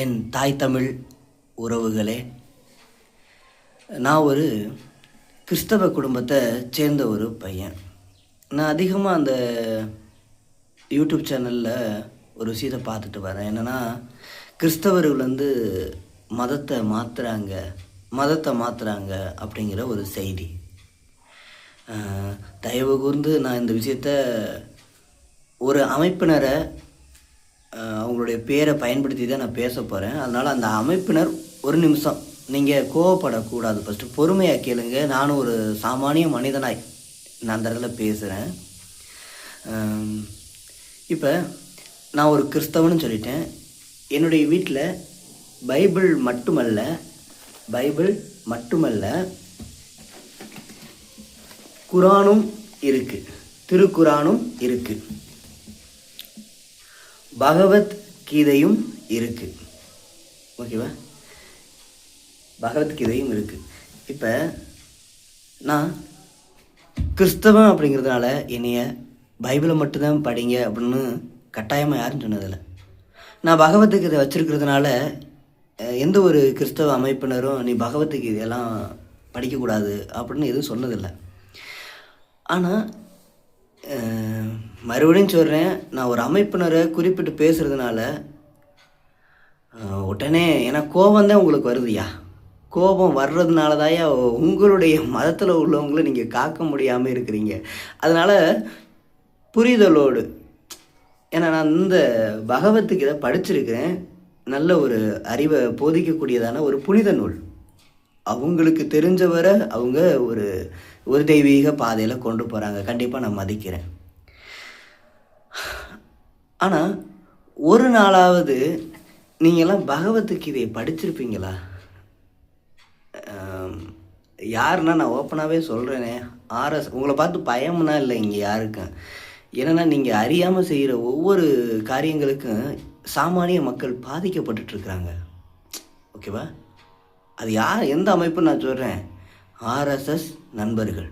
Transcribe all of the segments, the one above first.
என் தாய் தமிழ் உறவுகளே, நான் ஒரு கிறிஸ்தவ குடும்பத்தை சேர்ந்த ஒரு பையன். நான் அதிகமாக அந்த யூடியூப் சேனலில் ஒரு விஷயத்தை பார்த்துட்டு வரேன். என்னென்னா, கிறிஸ்தவர்கள் மதத்தை மாற்றுறாங்க அப்படிங்கிற ஒரு செய்தி. தயவு கூர்ந்து நான் இந்த விஷயத்த ஒரு அமைப்பினரை அவங்களுடைய பேரை பயன்படுத்தி தான் நான் பேச போகிறேன். அதனால் அந்த அமைப்பினர் ஒரு நிமிஷம் நீங்கள் கோவப்படக்கூடாது. ஃபஸ்ட்டு பொறுமையாக கேளுங்க. நானும் ஒரு சாமானிய மனிதனாய் நான் அந்த இடத்துல பேசுகிறேன். இப்போ நான் ஒரு கிறிஸ்தவன்னு சொல்லிட்டேன். என்னுடைய வீட்டில் பைபிள் மட்டுமல்ல குரானும் இருக்குது, திருக்குரானும் இருக்குது, பகவத் கீதையும் இருக்குது. ஓகேவா? பகவத்கீதையும் இருக்குது. இப்போ நான் கிறிஸ்தவன் அப்படிங்கிறதுனால என்னைய பைபிளை மட்டும்தான் படிங்க அப்படின்னு கட்டாயமாக யாரும் சொன்னதில்லை. நான் பகவத்கீதை வச்சுருக்கிறதுனால எந்த ஒரு கிறிஸ்தவ அமைப்பினரும் நீ பகவத்கீதையெல்லாம் படிக்கக்கூடாது அப்படின்னு எதுவும் சொன்னதில்லை. ஆனால் மறுபடியும் சொல்கிறேன், நான் ஒரு அமைப்பினரை குறிப்பிட்டு பேசுகிறதுனால உடனே எனக்கு கோபம்தான் உங்களுக்கு வருதுயா. கோபம் வர்றதுனால தாயா உங்களுடைய மதத்தில் உள்ளவங்களை நீங்கள் காக்க முடியாமல் இருக்கிறீங்க. அதனால் புரிதலோடு, ஏன்னா நான் இந்த பகவத்கீதை படிச்சிருக்கிறேன். நல்ல ஒரு அறிவை போதிக்கக்கூடியதான ஒரு புனித நூல். அவங்களுக்கு தெரிஞ்சவரை அவங்க ஒரு தெய்வீக பாதையில் கொண்டு போகிறாங்க. கண்டிப்பாக நான் மதிக்கிறேன். ஆனால் ஒரு நாளாவது நீங்கள்லாம் பகவத்கீதையை படிச்சிருப்பீங்களா? யாருன்னா நான் ஓப்பனாகவே சொல்கிறேனே, உங்களை பார்த்து பயம்னா இல்லை இங்கே யாருக்கும். ஏன்னா நீங்கள் அறியாமல் செய்கிற ஒவ்வொரு காரியங்களுக்கும் சாமானிய மக்கள் பாதிக்கப்பட்டுருக்குறாங்க. ஓகேவா? அது எந்த அமைப்புன்னு நான் சொல்கிறேன். ஆர்எஸ்எஸ் நண்பர்கள்,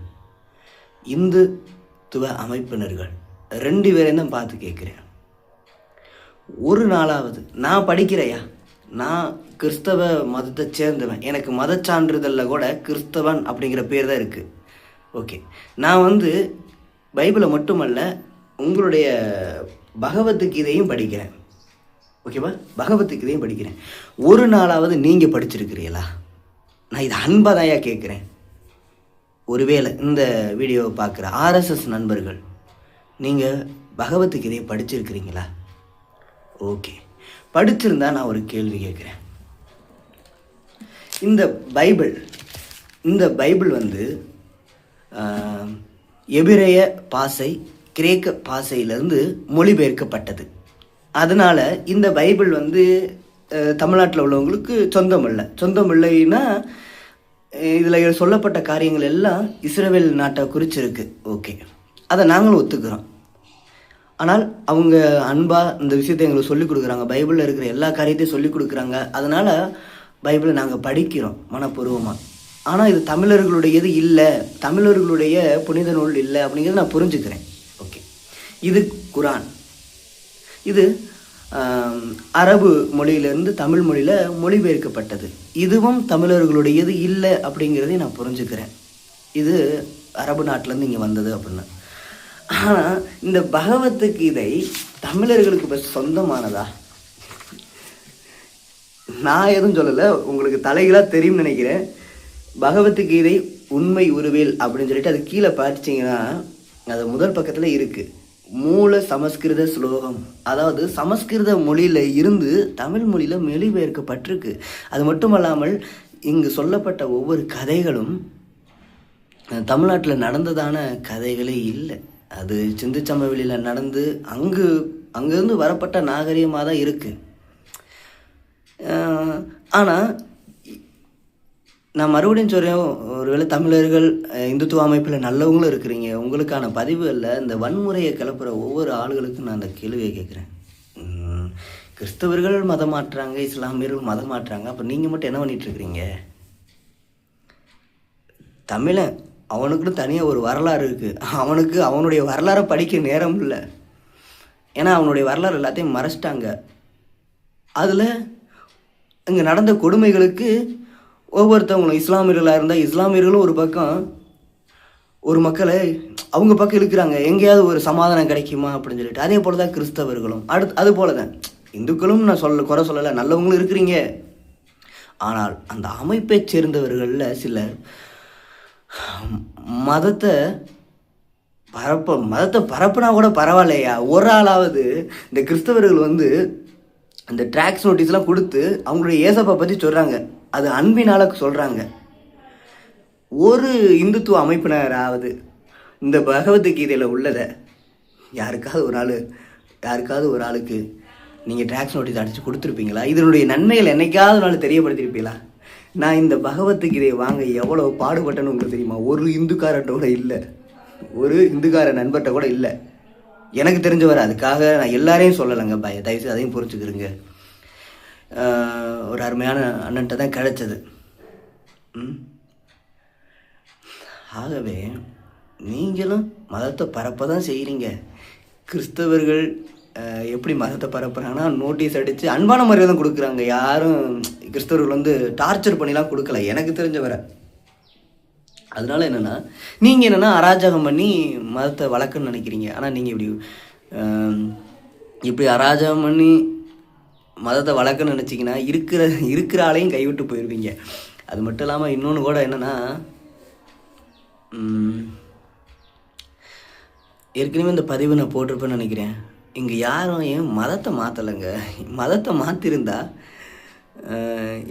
இந்துத்துவ அமைப்பினர்கள், 2 பேரையும் தான் பார்த்து கேட்குறேன். ஒரு நாளாவது நான் படிக்கிறையா, நான் கிறிஸ்தவ மதத்தை சேர்ந்தவன், எனக்கு மதச்சான்றிதழில் கூட கிறிஸ்தவன் அப்படிங்கிற பேர் தான் இருக்குது. ஓகே, நான் பைபிளை மட்டுமல்ல உங்களுடைய பகவத்கீதையும் படிக்கிறேன். ஓகேவா? பகவத்கீதையும் படிக்கிறேன். ஒரு நாளாவது நீங்கள் படிச்சிருக்கிறீங்களா? நான் இது அன்பாதாயா கேட்குறேன். ஒருவேளை இந்த வீடியோவை பார்க்குற ஆர்எஸ்எஸ் நண்பர்கள் நீங்கள் பகவத்கீதையை படிச்சிருக்கிறீங்களா? ஓகே, படிச்சிருந்தா நான் ஒரு கேள்வி கேட்குறேன். இந்த பைபிள் எபிரேய பாஷை, கிரேக்க பாஷையிலிருந்து மொழிபெயர்க்கப்பட்டது. அதனால் இந்த பைபிள் தமிழ்நாட்டில் உள்ளவங்களுக்கு சொந்தம் இல்லைன்னா இதில் சொல்லப்பட்ட காரியங்கள் எல்லாம் இஸ்ரவேல் நாட்டை குறிச்சிருக்கு. ஓகே, அதை நாங்களும் ஒத்துக்கிறோம். ஆனால் அவங்க அன்பாக இந்த விஷயத்தை எங்களுக்கு சொல்லிக் கொடுக்குறாங்க. பைபிளில் இருக்கிற எல்லா காரியத்தையும் சொல்லிக் கொடுக்குறாங்க. அதனால் பைபிளை நாங்கள் படிக்கிறோம் மனப்பூர்வமாக. ஆனால் இது தமிழர்களுடையது இல்லை, தமிழர்களுடைய புனித நூல் இல்லை அப்படிங்கிறத நான் புரிஞ்சுக்கிறேன். ஓகே, இது குரான். இது அரபு மொழியிலேருந்து தமிழ் மொழியில் மொழிபெயர்க்கப்பட்டது. இதுவும் தமிழர்களுடையது இல்லை அப்படிங்கிறதையும் நான் புரிஞ்சுக்கிறேன். இது அரபு நாட்டிலேருந்து இங்கே வந்தது அப்படின்னு. ஆனால் இந்த பகவத்கீதை தமிழர்களுக்கு இப்போ சொந்தமானதா? நான் எதுவும் சொல்லலை, உங்களுக்கு தலைகளாக தெரியும்னு நினைக்கிறேன். பகவத்கீதை உண்மை உருவேல் அப்படின்னு சொல்லிட்டு அது கீழே பார்த்துச்சிங்கன்னா அது முதல் பக்கத்தில் இருக்குது. மூல சமஸ்கிருத ஸ்லோகம், அதாவது சமஸ்கிருத மொழியில் இருந்து தமிழ் மொழியில் மொழிபெயர்க்கப்பட்டிருக்கு. அது மட்டுமல்லாமல் இங்கு சொல்லப்பட்ட ஒவ்வொரு கதைகளும் தமிழ்நாட்டில் நடந்ததான கதைகளே இல்லை. அது சிந்துச்சமவெளியில் நடந்து அங்கேருந்து வரப்பட்ட நாகரிகமாக தான் இருக்குது. ஆனால் நான் மறுபடியும் சொல்கிறேன், ஒருவேளை தமிழர்கள் இந்துத்துவ அமைப்பில் நல்லவங்களும் இருக்கிறீங்க. உங்களுக்கான பதிவுகளில் இந்த வன்முறையை கிளப்புற ஒவ்வொரு ஆளுகளுக்கும் நான் அந்த கேள்வியை கேட்குறேன். கிறிஸ்தவர்கள் மதம் மாற்றுறாங்க, இஸ்லாமியர்கள் மதம் மாற்றுறாங்க, அப்போ நீங்கள் மட்டும் என்ன பண்ணிகிட்ருக்கிறீங்க? தமிழன் அவனுக்குன்னு தனியாக ஒரு வரலாறு இருக்குது. அவனுடைய வரலாறை படிக்க நேரம் இல்லை. ஏன்னா அவனுடைய வரலாறு எல்லாத்தையும் மறைச்சிட்டாங்க. அதில் இங்கே நடந்த கொடுமைகளுக்கு ஒவ்வொருத்தவங்களும் இஸ்லாமியர்களாக இருந்தால் இஸ்லாமியர்களும் ஒரு பக்கம் ஒரு மக்களை அவங்க பக்கம் இழுக்கிறாங்க, எங்கேயாவது ஒரு சமாதானம் கிடைக்குமா அப்படின்னு சொல்லிட்டு. அதே போல் தான் கிறிஸ்தவர்களும் அது போல தான் இந்துக்களும் நான் குறை சொல்லலை, நல்லவங்களும் இருக்கிறீங்க. ஆனால் அந்த அமைப்பை சேர்ந்தவர்களில் சிலர் மதத்தை பரப்புனா கூட பரவாயில்லையா, ஒரு ஆளாவது இந்த கிறிஸ்தவர்கள் வந்து இந்த ட்ராக்ஸ் நோட்டீஸ்லாம் கொடுத்து அவங்களுடைய ஏசப்பா பற்றி சொல்கிறாங்க, அது அன்பினால் சொல்கிறாங்க. ஒரு இந்துத்துவ அமைப்பினராவது இந்த பகவத்கீதையில் உள்ளதை யாருக்காவது ஒரு ஆளுக்கு நீங்கள் ட்ராக்ஸ் நோட்டீஸ் அடித்து கொடுத்துருப்பீங்களா? இதனுடைய நன்மைகள் என்னைக்காவது நாள் தெரியப்படுத்திருப்பீங்களா? நான் இந்த பகவத்கீதையை வாங்க எவ்வளோ பாடுபட்டேன்னு உங்களுக்கு தெரியுமா? ஒரு இந்துக்காரட்ட கூட இல்லை, ஒரு இந்துக்கார நண்பர்கிட்ட கூட இல்லை, எனக்கு தெரிஞ்சவர். அதுக்காக நான் எல்லாரையும் சொல்லலைங்க, தயவுசெய்து அதையும் புரிஞ்சுக்கிறேங்க. ஒரு அருமையான அண்ணன்ட்ட தான் கிடைச்சது. ஆகவே நீங்களும் மதத்தை பரப்ப தான் செய்கிறீங்க. கிறிஸ்தவர்கள் எப்படி மதத்தை பரப்புகிறாங்கன்னா நோட்டீஸ் அடித்து அன்பான முறையில் தான் கொடுக்குறாங்க. யாரும் கிறிஸ்தவர்கள் வந்து டார்ச்சர் பண்ணிலாம் கொடுக்கல, எனக்கு தெரிஞ்ச வர. அதனால என்னென்னா நீங்கள் என்னென்னா அராஜகம் பண்ணி மதத்தை வளர்க்கணும்னு நினைக்கிறீங்க. ஆனால் நீங்கள் இப்படி அராஜகம் பண்ணி மதத்தை வளர்க்கணும்னு நினச்சிங்கன்னா இருக்கிற ஆளையும் கைவிட்டு போயிடுவீங்க. அது மட்டும் இல்லாமல் இன்னொன்று கூட என்னென்னா, ஏற்கனவே இந்த பதிவு நான் போட்டிருப்பேன்னு நினைக்கிறேன். இங்கே யாரும் ஏன் மதத்தை மாற்றலைங்க. மதத்தை மாற்றிருந்தா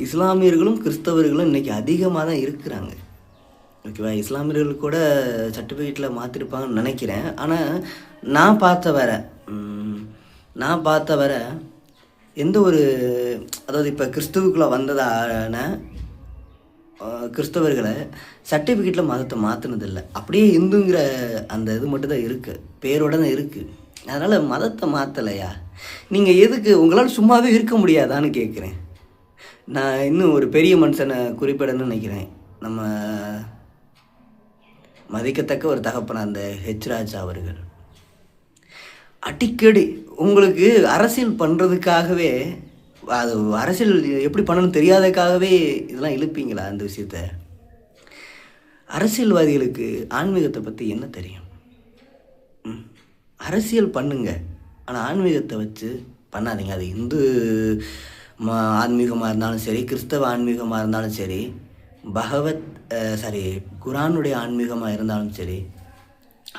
இஸ்லாமியர்களும் கிறிஸ்தவர்களும் இன்றைக்கி அதிகமாக தான் இருக்கிறாங்க. ஓகேவா? இஸ்லாமியர்கள் கூட சர்டிஃபிகேட்டில் மாற்றிருப்பாங்கன்னு நினைக்கிறேன். ஆனால் நான் பார்த்த வர எந்த ஒரு, அதாவது இப்போ கிறிஸ்துவுக்குள்ளே வந்ததான கிறிஸ்தவர்களை சர்டிஃபிகேட்டில் மதத்தை மாற்றினதில்லை. அப்படியே இந்துங்கிற அந்த இது மட்டும்தான் இருக்குது, பேரோட தான் இருக்குது. அதனால் மதத்தை மாற்றலையா? நீங்கள் எதுக்கு உங்களால் சும்மாவே இருக்க முடியாதான்னு கேட்குறேன். நான் இன்னும் ஒரு பெரிய மனுஷனை குறிப்பிடணும்னு நினைக்கிறேன். நம்ம மதிக்கத்தக்க ஒரு தகப்பன அந்த ஹெச் ராஜா அவர்கள் அடிக்கடி உங்களுக்கு அரசியல் பண்ணுறதுக்காகவே, அது அரசியல் எப்படி பண்ணணும்னு தெரியாததுக்காகவே இதெல்லாம் இழுப்பீங்களா அந்த விஷயத்த? அரசியல்வாதிகளுக்கு ஆன்மீகத்தை பற்றி என்ன தெரியும்? அரசியல் பண்ணுங்க, ஆனால் ஆன்மீகத்தை வச்சு பண்ணாதீங்க. அது இந்து ஆன்மீகமாக இருந்தாலும் சரி, கிறிஸ்தவ ஆன்மீகமாக இருந்தாலும் சரி, குரானுடைய ஆன்மீகமாக இருந்தாலும் சரி,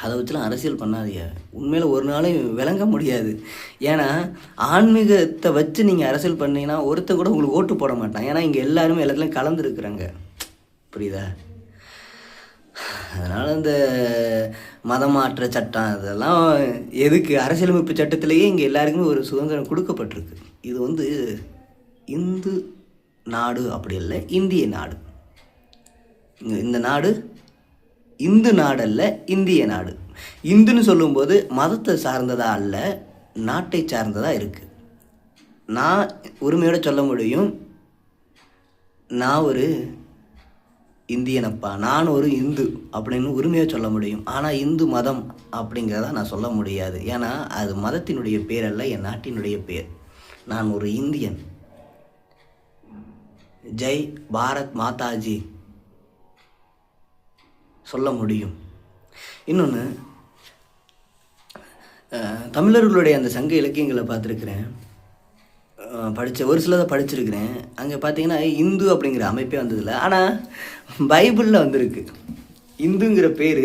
அதை வச்சுலாம் அரசியல் பண்ணாதீங்க. உண்மையில் ஒரு நாளையும் விளங்க முடியாது. ஏன்னா ஆன்மீகத்தை வச்சு நீங்கள் அரசியல் பண்ணீங்கன்னா ஒருத்தர் கூட உங்களுக்கு ஓட்டு போட மாட்டான். ஏன்னா இங்கே எல்லாருமே எல்லாத்துலேயும் கலந்துருக்குறாங்க. புரியுதா? அதனால் இந்த மதமாற்ற சட்டம் இதெல்லாம் எதுக்கு? அரசியலமைப்பு சட்டத்திலேயே இங்கே எல்லாருக்குமே ஒரு சுதந்திரம் கொடுக்கப்பட்டிருக்கு. இது வந்து இந்து நாடு அப்படி இல்லை, இந்திய நாடு. இந்த நாடு இந்து நாடல்ல, இந்திய நாடு. இந்துன்னு சொல்லும்போது மதத்தை சார்ந்ததா அல்ல, நாட்டை சார்ந்ததா இருக்குது. நான் உரிமையோடு சொல்ல முடியும், நான் ஒரு இந்தியனப்பா, நான் ஒரு இந்து அப்படின்னு உரிமையாக சொல்ல முடியும். ஆனால் இந்து மதம் அப்படிங்கிறத நான் சொல்ல முடியாது. ஏன்னா அது மதத்தினுடைய பேர் அல்ல, என் நாட்டினுடைய பேர். நான் ஒரு இந்தியன். ஜெய் பாரத் மாதாஜி சொல்ல முடியும். இன்னொன்று, தமிழர்களுடைய அந்த சங்க இலக்கியங்களை பார்த்துருக்குறேன், ஒரு சிலதை படிச்சிருக்கிறேன். அங்கே பார்த்தீங்கன்னா இந்து அப்படிங்கிற அமைப்பே வந்ததில்லை. ஆனால் பைபிளில் வந்திருக்கு, இந்துங்கிற பேர்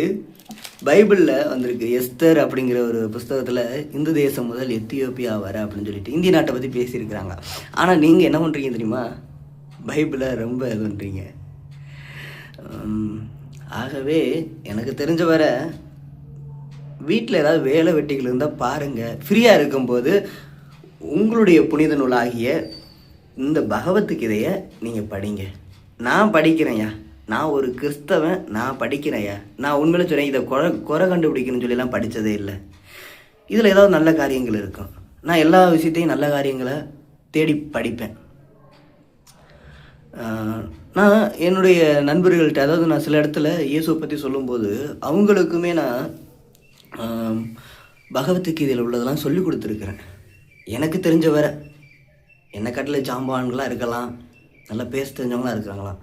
பைபிளில் வந்திருக்கு. எஸ்தர் அப்படிங்கிற ஒரு புஸ்தகத்தில் இந்து தேசம் முதல் எத்தியோப்பியா வர அப்படின்னு சொல்லிட்டு இந்திய நாட்டை பற்றி பேசியிருக்கிறாங்க. ஆனால் நீங்கள் என்ன பண்ணுறீங்க தெரியுமா? பைபிளை ரொம்ப இது பண்ணுறீங்க. ஆகவே எனக்கு தெரிஞ்ச வர வீட்டில் ஏதாவது வேலை வெட்டிகள் இருந்தால் பாருங்கள். ஃப்ரீயாக இருக்கும்போது உங்களுடைய புனித நூலாகிய இந்த பகவத்கீதையை நீங்கள் படிங்க. நான் படிக்கிறேன்யா, நான் ஒரு கிறிஸ்தவன், நான் படிக்கிறேன்யா. நான் உண்மையில சொல்கிறேன், இதை குறை கண்டுபிடிக்கணும்னு சொல்லிலாம் படித்ததே இல்லை. இதில் ஏதாவது நல்ல காரியங்கள் இருக்கும். நான் எல்லா விஷயத்தையும் நல்ல காரியங்களை தேடி படிப்பேன். நான் என்னுடைய நண்பர்கள்ட்ட, அதாவது நான் சில இடத்துல இயேசுவை பற்றி சொல்லும்போது அவங்களுக்குமே நான் பகவத்கீதையில் உள்ளதெல்லாம் சொல்லி கொடுத்துருக்குறேன். எனக்கு தெரிஞ்ச வர என்னை கட்டில் ஜாம்பான்களாக இருக்கலாம், நல்லா பேச தெரிஞ்சவங்களாம் இருக்கிறாங்களாம்.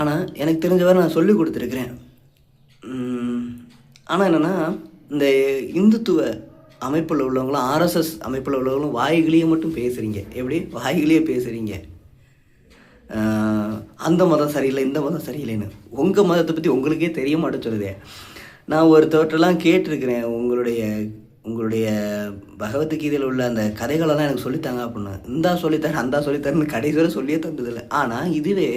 ஆனால் எனக்கு தெரிஞ்சவரை நான் சொல்லி கொடுத்துருக்குறேன். ஆனால் என்னென்னா, இந்த இந்துத்துவ அமைப்பில் உள்ளவங்களும் ஆர்எஸ்எஸ் அமைப்பில் உள்ளவங்களும் வாய்களையே மட்டும் பேசுகிறீங்க. எப்படி வாய்களையே பேசுகிறீங்க, அந்த மதம் சரியில்லை, இந்த மதம் சரியில்லைன்னு. உங்கள் மதத்தை பற்றி உங்களுக்கே தெரிய மாட்டேன்னு சொல்லுதே. நான் ஒருத்தவற்றெல்லாம் கேட்டிருக்கிறேன், உங்களுடைய பகவத்கீதையில் உள்ள அந்த கதைகளெல்லாம் எனக்கு சொல்லித்தாங்க அப்படின்னு. இந்தா சொல்லித்தரேன், அந்தா சொல்லித்தரேன்னு கடைசி வரை சொல்லியே தந்ததில்லை. ஆனால் இதுவே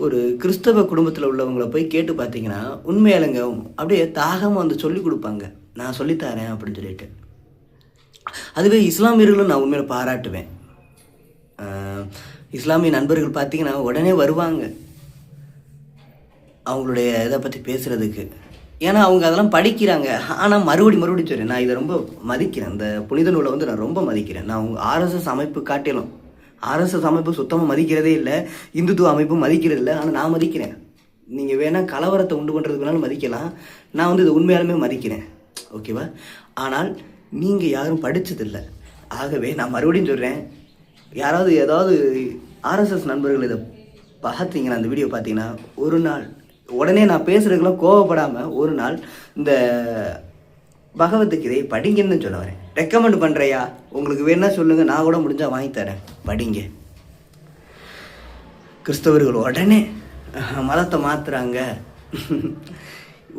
ஒரு கிறிஸ்தவ குடும்பத்தில் உள்ளவங்களை போய் கேட்டு பார்த்தீங்கன்னா உண்மையாலுங்க அப்படியே தாகமாக வந்து சொல்லி கொடுப்பாங்க, நான் சொல்லித்தரேன் அப்படின்னு சொல்லிட்டு. அதுவே இஸ்லாமியர்களும் நான் உண்மையில பாராட்டுவேன். இஸ்லாமிய நண்பர்கள் பார்த்தீங்கன்னா உடனே வருவாங்க அவங்களுடைய இதை பற்றி பேசுகிறதுக்கு. ஏன்னா அவங்க அதெல்லாம் படிக்கிறாங்க. ஆனால் மறுபடியும் சொல்கிறேன், நான் இதை ரொம்ப மதிக்கிறேன். இந்த புனித நூலை வந்து நான் ரொம்ப மதிக்கிறேன். நான் அவங்க ஆர்எஸ்எஸ் அமைப்பு காட்டிலும், ஆர்எஸ்எஸ் அமைப்பு சுத்தமாக மதிக்கிறதே இல்லை, இந்துத்துவ அமைப்பு மதிக்கிறது இல்லை. ஆனால் நான் மதிக்கிறேன். நீங்கள் வேணால் கலவரத்தை உண்டு பண்ணுறதுக்கு வேணாலும் மதிக்கலாம், நான் வந்து இதை உண்மையாலுமே மதிக்கிறேன். ஓகேவா? ஆனால் நீங்கள் யாரும் படித்ததில்லை. ஆகவே நான் மறுபடியும் சொல்கிறேன், யாராவது ஏதாவது ஆர்எஸ்எஸ் நண்பர்கள் இதை பார்த்தீங்கன்னா, அந்த வீடியோ பார்த்தீங்கன்னா, ஒரு நாள் உடனே நான் பேசுகிறதுக்கெல்லாம் கோவப்படாமல் ஒரு நாள் இந்த பகவத்கீதையை படிங்கன்னு சொல்ல வரேன். ரெக்கமெண்ட் பண்ணுறையா, உங்களுக்கு வேணா சொல்லுங்கள், நான் கூட முடிஞ்சால் வாங்கி தரேன், படிங்க. கிறிஸ்தவர்கள் உடனே மதத்தை மாற்றுறாங்க.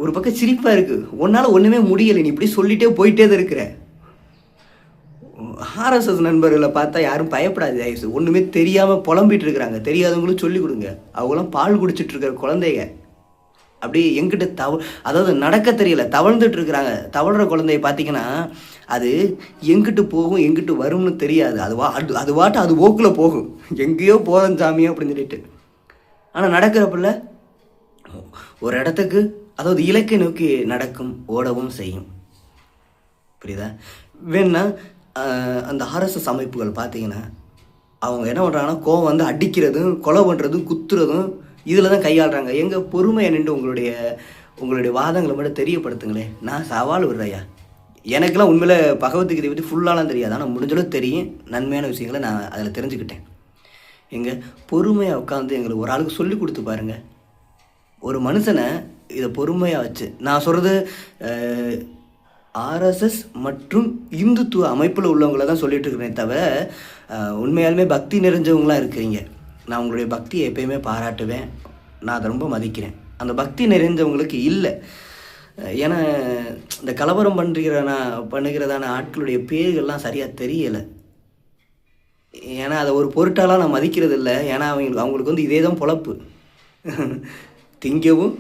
ஒரு பக்கம் சிரிப்பாக இருக்குது, உன்னால் ஒன்றுமே முடியலை, நீ இப்படி சொல்லிகிட்டே போயிட்டே தான் இருக்கிற. ஆர்எஸ்எஸ் நண்பர்களை பார்த்தா யாரும் பயப்படாது ஆயுசு. ஒன்றுமே தெரியாமல் புலம்பிகிட்டு இருக்கிறாங்க, தெரியாதவங்களும் சொல்லிக் கொடுங்க. அவங்களாம் பால் குடிச்சிட்டு இருக்கிற குழந்தைங்க அப்படி எங்கிட்ட அதாவது நடக்க தெரியல, தவழ்ந்துட்டு இருக்கிறாங்க. தவழ்கிற குழந்தைய பார்த்தீங்கன்னா அது எங்கிட்டு போகும் எங்கிட்டு வரும்னு தெரியாது. அது வாட்டு அது போக்கில் போகும், எங்கேயோ போதும் சாமியோ அப்படின்னு சொல்லிட்டு. ஆனால் நடக்கிறப்பில்ல ஒரு இடத்துக்கு, அதாவது இலக்கை நோக்கி நடக்கும், ஓடவும் செய்யும். புரியுதா? வேணா அந்த ஆர்எஸ்எஸ் அமைப்புகள் பார்த்தீங்கன்னா அவங்க என்ன பண்ணுறாங்கன்னா, கோவம் வந்து அடிக்கிறதும் கொலை பண்ணுறதும் குத்துறதும் இதில் தான் கையாளுறாங்க. எங்கள் பொறுமையை நின்று உங்களுடைய வாதங்களை மட்டும் தெரியப்படுத்துங்களேன். நான் சவால் விடுறையா, எனக்கெல்லாம் உண்மையில் பகவத்கீதை பற்றி ஃபுல்லாலாம் தெரியாது, ஆனால் முடிஞ்சளவு தெரியும். நன்மையான விஷயங்களை நான் அதில் தெரிஞ்சுக்கிட்டேன். எங்கள் பொறுமையாக உட்காந்து எங்களுக்கு ஒரு ஆளுக்கு சொல்லி கொடுத்து பாருங்கள். ஒரு மனுஷனை இதை பொறுமையாக வச்சு, நான் சொல்கிறது ஆர்எஸ்எஸ் மற்றும் இந்துத்துவ அமைப்பில் உள்ளவங்கள தான் சொல்லிட்டு இருக்கிறேன் தவிர, உண்மையாலுமே பக்தி நிறைஞ்சவங்களாம் இருக்கிறீங்க. நான் உங்களுடைய பக்தியை எப்பயுமே பாராட்டுவேன், நான் அதை ரொம்ப மதிக்கிறேன். அந்த பக்தி நிறைஞ்சவங்களுக்கு இல்லை. ஏன்னா இந்த கலவரம் பண்ணுகிறதான ஆட்களுடைய பேர்கள்லாம் சரியாக தெரியலை. ஏன்னா அதை ஒரு பொருட்டாலாம் நான் மதிக்கிறது இல்லை. ஏன்னா அவங்களுக்கு வந்து இதே தான் பொழப்பு, திங்கவும்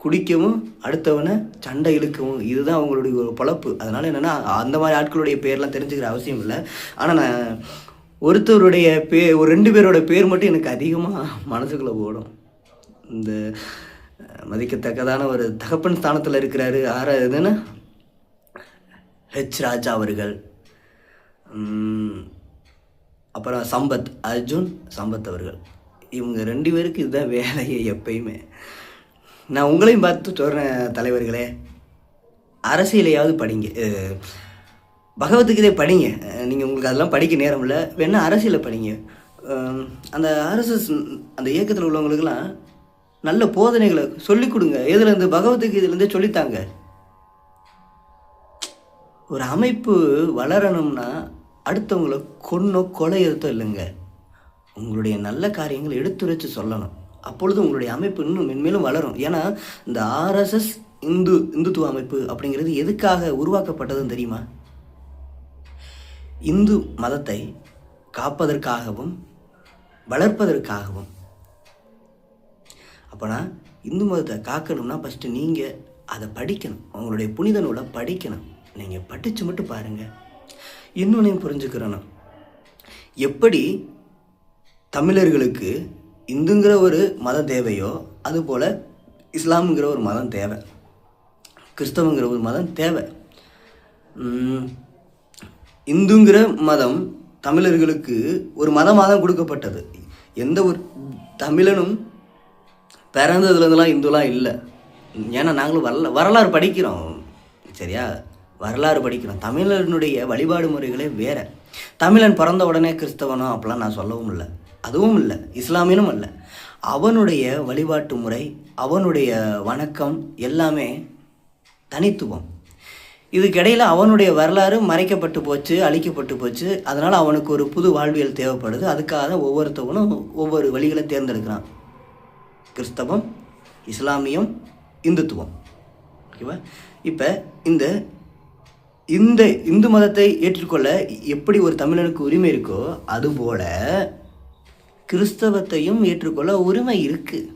குடிக்கவும் அடுத்தவனை சண்டை இழுக்கவும், இதுதான் அவங்களுடைய ஒரு பொழப்பு. அதனால் என்னென்னா அந்த மாதிரி ஆட்களுடைய பேர்லாம் தெரிஞ்சுக்கிற அவசியம் இல்லை. ஆனால் நான் ஒருத்தருடைய ஒரு 2 பேரோட பேர் மட்டும் எனக்கு அதிகமாக மனசுக்குள்ளே ஓடும். இந்த மதிக்கத்தக்கதான ஒரு தகப்பன் ஸ்தானத்தில் இருக்கிறாரு, எதுன்னா ஹெச் ராஜா அவர்கள், அப்புறம் அர்ஜுன் சம்பத் அவர்கள். இவங்க 2 பேருக்கு இதுதான் வேலையை எப்பயுமே. நான் உங்களையும் பார்த்து சொல்கிறேன் தலைவர்களே, அரசியலையாவது படிங்க, பகவத்கீதை படிங்க. நீங்கள் உங்களுக்கு அதெல்லாம் படிக்க நேரம் இல்லை, வேணா அரசியலை படிங்க. அந்த ஆர்எஸ்எஸ் அந்த இயக்கத்தில் உள்ளவங்களுக்கெல்லாம் நல்ல போதனைகளை சொல்லிக் கொடுங்க. எதுலேருந்து? பகவத்கீதையிலேருந்தே சொல்லித்தாங்க. ஒரு அமைப்பு வளரணும்னா அடுத்தவங்களை கொலையறுத்தோ இல்லைங்க, உங்களுடைய நல்ல காரியங்களை எடுத்துரைச்சு சொல்லணும். அப்பொழுது உங்களுடைய அமைப்பு இன்னும் மென்மேலும் வளரும். ஏன்னா இந்த ஆர்எஸ்எஸ் இந்துத்துவ அமைப்பு அப்படிங்கிறது எதுக்காக உருவாக்கப்பட்டதுன்னு தெரியுமா? இந்து மதத்தை காப்பதற்காகவும் வளர்ப்பதற்காகவும். அப்போனா இந்து மதத்தை காக்கணும்னா ஃபஸ்ட்டு நீங்கள் அதை படிக்கணும், உங்களுடைய புனித நூலை படிக்கணும். நீங்கள் படித்து மட்டும் பாருங்கள். இன்னொன்னையும் புரிஞ்சுக்கிறணும், எப்படி தமிழர்களுக்கு இந்துங்கிற ஒரு மதம் தேவையோ அதுபோல் இஸ்லாமுங்கிற ஒரு மதம் தேவை, கிறிஸ்தவங்கிற ஒரு மதம் தேவை. இந்துங்கிற மதம் தமிழர்களுக்கு ஒரு மதமாக தான் கொடுக்கப்பட்டது. எந்த ஒரு தமிழனும் பிறந்ததுலேருந்துலாம் இந்துலாம் இல்லை. ஏன்னா நாங்களும் வரலாறு படிக்கிறோம், சரியா? வரலாறு படிக்கிறோம். தமிழனுடைய வழிபாடு முறைகளே வேறு. தமிழன் பிறந்த உடனே கிறிஸ்தவனோ அப்படிலாம் நான் சொல்லவும் இல்லை, அதுவும் இல்லை, இஸ்லாமியனும் இல்லை. அவனுடைய வழிபாட்டு முறை, அவனுடைய வணக்கம் எல்லாமே தனித்துவம். இதுக்கிடையில் அவனுடைய வரலாறு மறைக்கப்பட்டு போச்சு, அழிக்கப்பட்டு போச்சு. அதனால் அவனுக்கு ஒரு புது வாழ்வியல் தேவைப்படுது. அதுக்காக ஒவ்வொருத்தவனும் ஒவ்வொரு வழிகளை தேர்ந்தெடுக்கிறான். கிறிஸ்தவம், இஸ்லாமியம், இந்துத்துவம். ஓகேவா? இப்போ இந்த இந்த இந்து மதத்தை ஏற்றுக்கொள்ள எப்படி ஒரு தமிழனுக்கு உரிமை இருக்கோ அதுபோல் கிறிஸ்தவத்தையும் ஏற்றுக்கொள்ள உரிமை இருக்குது,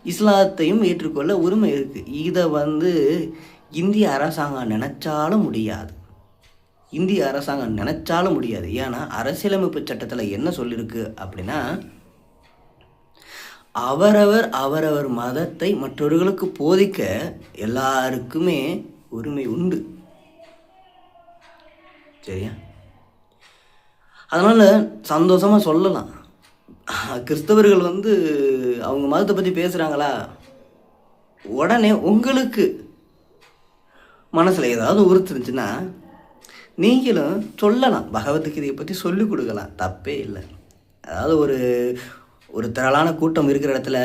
இஸ்லாத்தையும் ஏற்றுக்கொள்ள உரிமை இருக்குது. இதை இந்திய அரசாங்கம் நினச்சாலும் முடியாது. இந்திய அரசாங்கம் நினச்சாலும் முடியாது. ஏன்னா அரசியலமைப்பு சட்டத்தில் என்ன சொல்லியிருக்கு அப்படின்னா, அவரவர் மதத்தை மற்றவர்களுக்கு போதிக்க எல்லாருக்குமே உரிமை உண்டு. சரியா? அதனால் சந்தோஷமாக சொல்லலாம். கிறிஸ்தவர்கள் அவங்க மதத்தை பற்றி பேசுகிறாங்களா, உடனே உங்களுக்கு மனசில் ஏதாவது உறுத்துருந்துச்சுன்னா நீங்களும் சொல்லலாம், பகவத்கீதையை பற்றி சொல்லிக் கொடுக்கலாம், தப்பே இல்லை. அதாவது ஒரு திரளான கூட்டம் இருக்கிற இடத்துல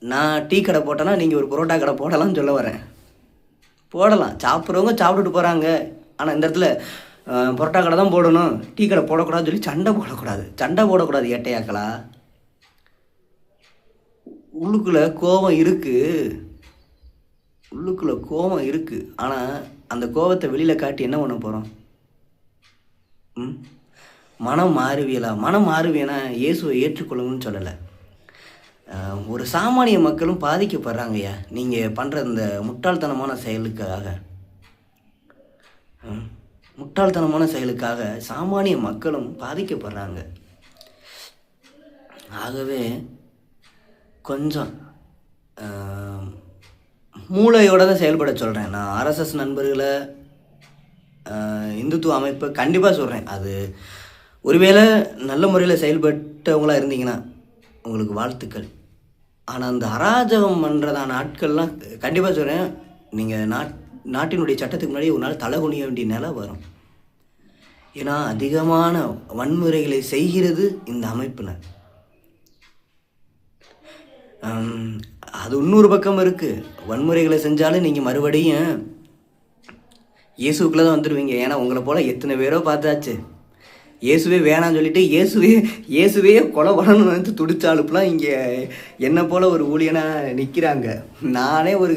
நான் டீ கடை போட்டேன்னா நீங்கள் ஒரு பரோட்டா கடை போடலாம்னு சொல்ல வரேன். போடலாம், சாப்பிட்றவங்க சாப்பிட்டுட்டு போகிறாங்க. ஆனால் இந்த இடத்துல பரோட்டா கடை தான் போடணும், டீ கடை போடக்கூடாதுன்னு சொல்லி சண்டை போடக்கூடாது. ஏட்டையாக்களா, உள்ளுக்குள்ளே கோபம் இருக்குது. ஆனால் அந்த கோபத்தை வெளியில் காட்டி என்ன பண்ண போகிறோம்? மனம் மாறுவியனா இயேசுவை ஏற்றுக்கொள்ளுங்கன்னு சொல்லலை. ஒரு சாமானிய மக்களும் பாதிக்கப்படுறாங்கய்யா நீங்கள் பண்ணுற இந்த முட்டாள்தனமான செயலுக்காக சாமானிய மக்களும் பாதிக்கப்படுறாங்க. ஆகவே கொஞ்சம் மூளையோடு தான் செயல்பட சொல்கிறேன். நான் ஆர்எஸ்எஸ் நண்பர்களை, இந்துத்துவ அமைப்பை கண்டிப்பாக சொல்கிறேன். அது ஒருவேளை நல்ல முறையில் செயல்பட்டவங்களாக இருந்தீங்கன்னா உங்களுக்கு வாழ்த்துக்கள். ஆனால் அந்த அராஜகம் பண்ணுறதான ஆட்கள்லாம் கண்டிப்பாக சொல்கிறேன், நீங்கள் நாட்டினுடைய சட்டத்துக்கு முன்னாடி ஒரு நாள் தலை குனிய வேண்டிய நிலை வரும். ஏன்னா அதிகமான வன்முறைகளை செய்கிறது இந்த அமைப்பினர். அது இன்னொரு பக்கம் இருக்குது. வன்முறைகளை செஞ்சாலும் நீங்கள் மறுபடியும் இயேசுக்குள்ளே தான் வந்துடுவீங்க. ஏன்னா உங்களை போல் எத்தனை பேரோ பார்த்தாச்சு. இயேசுவே வேணான்னு சொல்லிட்டு இயேசுவே கொலை பண்ணணும்னு துடிச்சாலுப்புலாம் இங்கே என்னை போல் ஒரு ஊழியனாக நிற்கிறாங்க. நானே ஒரு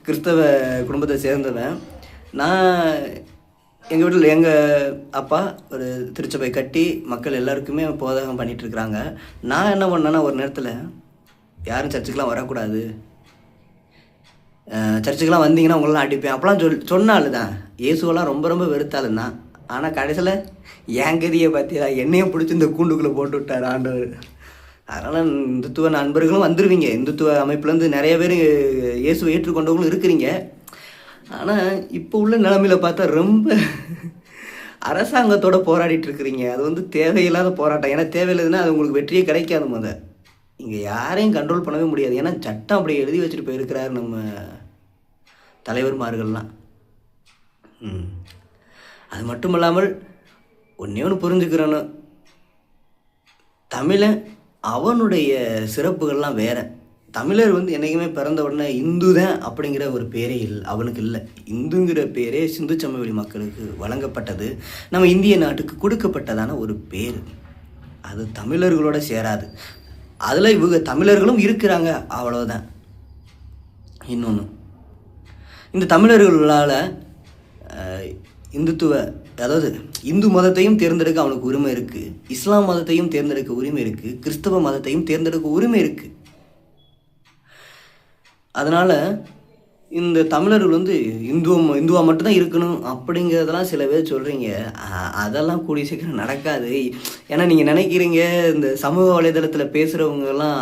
கிறிஸ்தவ குடும்பத்தை சேர்ந்தவன். நான் எங்கள் வீட்டில் எங்கள் அப்பா ஒரு திருச்சபை கட்டி மக்கள் எல்லாருக்குமே போதகம் பண்ணிகிட்ருக்குறாங்க. நான் என்ன பண்ணேன்னா ஒரு நேரத்தில் யாரும் சர்ச்சுக்கெலாம் வரக்கூடாது, சர்ச்சுக்கெலாம் வந்தீங்கன்னா உங்களெலாம் அடிப்பேன் அப்போலாம் சொன்னாலு தான். இயேசுவெல்லாம் ரொம்ப ரொம்ப வெறுத்தாலும் தான். ஆனால் கடைசியில் என் கதியை பார்த்தீங்களா, என்னையும் பிடிச்சி இந்த கூண்டுக்குள்ளே போட்டு விட்டார் ஆண்டவர். அதனால் இந்துத்துவ நண்பர்களும் வந்துடுவீங்க. இந்துத்துவ அமைப்புலேருந்து நிறைய பேர் இயேசுவை ஏற்றுக்கொண்டவங்களும் இருக்கிறீங்க. ஆனால் இப்போ உள்ள நிலைமையில் பார்த்தா ரொம்ப அரசாங்கத்தோடு போராடிட்டு இருக்கிறீங்க. அது தேவையில்லாத போராட்டம். ஏன்னா தேவையில்லைதுன்னா அது உங்களுக்கு வெற்றியே கிடைக்காது. இங்கே யாரையும் கண்ட்ரோல் பண்ணவே முடியாது. ஏன்னா சட்டம் அப்படி எழுதி வச்சுட்டு போயிருக்கிறார் நம்ம தலைவர்மார்கள்லாம். அது மட்டும் இல்லாமல் ஒன்று புரிஞ்சுக்கிறேன்னு, தமிழன் அவனுடைய சிறப்புகள்லாம் வேறு. தமிழர் என்றைக்குமே பிறந்த உடனே இந்து தான் அப்படிங்கிற ஒரு பேரே அவனுக்கு இல்லை. இந்துங்கிற பேரே சிந்து சமவெளி மக்களுக்கு வழங்கப்பட்டது, நம்ம இந்திய நாட்டுக்கு கொடுக்கப்பட்டதான ஒரு பேர். அது தமிழர்களோட சேராது. அதில் இவங்க தமிழர்களும் இருக்கிறாங்க, அவ்வளோதான். இன்னொன்று, இந்த தமிழர்களால் அதாவது இந்து மதத்தையும் தேர்ந்தெடுக்க அவனுக்கு உரிமை இருக்குது, இஸ்லாம் மதத்தையும் தேர்ந்தெடுக்க உரிமை இருக்குது, கிறிஸ்தவ மதத்தையும் தேர்ந்தெடுக்க உரிமை இருக்குது. அதனால் இந்த தமிழர்கள் இந்துவா மட்டும்தான் இருக்கணும் அப்படிங்கிறதெல்லாம் சில பேர் சொல்கிறீங்க. அதெல்லாம் கூடிய சீக்கிரம் நடக்காது. ஏன்னா நீங்கள் நினைக்கிறீங்க இந்த சமூக வலைதளத்தில் பேசுகிறவங்கெல்லாம்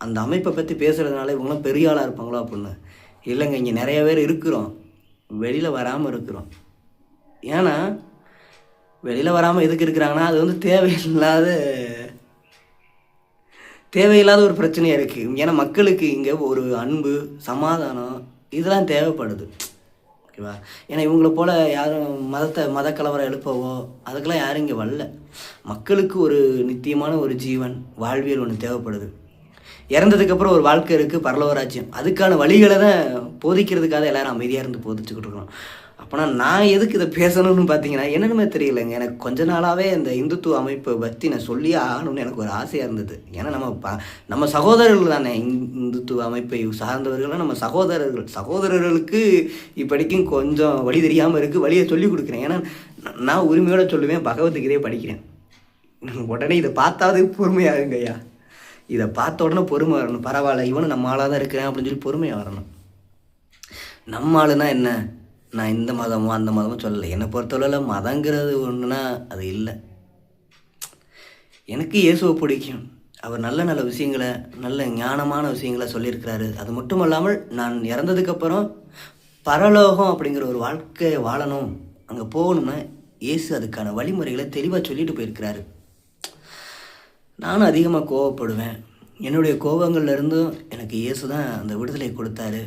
அந்த அமைப்பை பற்றி பேசுகிறதுனால இவங்களாம் பெரிய ஆளாக இருப்பாங்களோ அப்படின்னு. இல்லைங்க, இங்கே நிறைய பேர் இருக்கிறோம், வெளியில் வராமல் இருக்கிறோம். ஏன்னா வெளியில் வராமல் எதுக்கு இருக்கிறாங்கன்னா அது தேவையில்லாத ஒரு பிரச்சனையாக இருக்குது. ஏன்னா மக்களுக்கு இங்கே ஒரு அன்பு, சமாதானம் இதெல்லாம் தேவைப்படுது. ஓகேவா? ஏன்னா இவங்கள போல் யாரும் மத கலவரம் எழுப்பவோ அதுக்கெல்லாம் யாரும் இங்கே வரல. மக்களுக்கு ஒரு நித்தியமான ஒரு ஜீவன் வாழ்வியல் ஒன்று தேவைப்படுது. இறந்ததுக்கப்புறம் ஒரு வாழ்க்கை இருக்குது, பரலோக ராஜ்யம். அதுக்கான வழிகளை தான் போதிக்கிறதுக்காக எல்லோரும் அமைதியாக இருந்து போதிச்சுக்கிட்டு இருக்கோம். அப்போனா நான் எதுக்கு இதை பேசணும்னு பார்த்தீங்கன்னா என்னென்னுமே தெரியலைங்க. எனக்கு கொஞ்ச நாளாகவே இந்த இந்துத்துவ அமைப்பை பற்றி நான் சொல்லியே ஆகணும்னு எனக்கு ஒரு ஆசையாக இருந்தது. ஏன்னா நம்ம சகோதரர்கள் தானே. இந்துத்துவ அமைப்பை சார்ந்தவர்கள்லாம் நம்ம சகோதரர்களுக்கு இப்படிக்கும் கொஞ்சம் வழி தெரியாமல் இருக்குது, வழியை சொல்லிக் கொடுக்குறேன். ஏன்னா நான் உரிமையோடு சொல்லுவேன், பகவத்கீதையை படிக்கிறேன். உடனே இதை பார்த்தாவது பொறுமையாகுங்க ஐயா. இதை பார்த்த உடனே பொறுமை வரணும். பரவாயில்ல, இவனும் நம்ம ஆளாக தான் இருக்கிறேன் அப்படின்னு சொல்லி பொறுமையாக வரணும். நம்ம ஆளுனா என்ன, நான் இந்த மதமோ அந்த மதமோ சொல்லலை. என்னை பொறுத்தளவில் மதங்கிறது ஒன்றுனா அது இல்லை. எனக்கு இயேசுவை பிடிக்கும். அவர் நல்ல நல்ல விஷயங்களை, நல்ல ஞானமான விஷயங்களை சொல்லியிருக்கிறாரு. அது மட்டும் இல்லாமல் நான் இறந்ததுக்கப்புறம் பரலோகம் அப்படிங்கிற ஒரு வாழ்க்கையை வாழணும், அங்கே போகணும்னா இயேசு அதுக்கான வழிமுறைகளை தெளிவாக சொல்லிட்டு போயிருக்கிறாரு. நானும் அதிகமாக கோவப்படுவேன். என்னுடைய கோபங்கள்லேருந்தும் எனக்கு இயேசு தான் அந்த விடுதலை கொடுத்தாரு.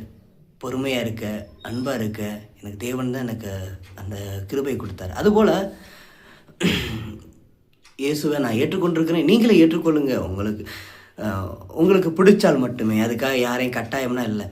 பொறுமையாக இருக்க, அன்பாக இருக்க எனக்கு தேவன் தான் எனக்கு அந்த கிருபை கொடுத்தாரு. அதுபோல் இயேசுவை நான் ஏற்றுக்கொண்டிருக்கிறேன், நீங்களே ஏற்றுக்கொள்ளுங்க. உங்களுக்கு பிடிச்சால் மட்டுமே. அதுக்காக யாரையும் கட்டாயம்னா இல்லை.